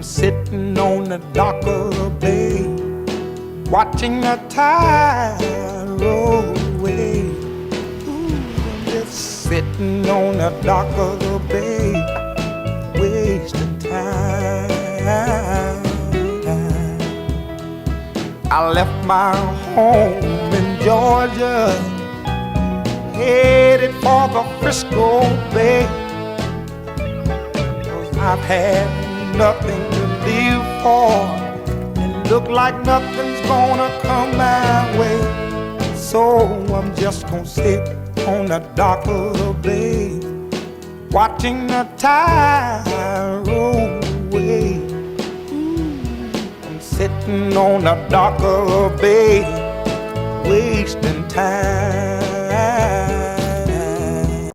I'm sitting on the dock of the bay, watching the tide roll away. Ooh, I'm just sitting on the dock of the bay, wasting time. I left my home in Georgia, headed for the Frisco Bay, 'cause I've had nothing to live for, and look like nothing's gonna come my way. So I'm just gonna sit on the dock of the bay, watching the tide roll away. I'm sitting on the dock of the bay, wasting time.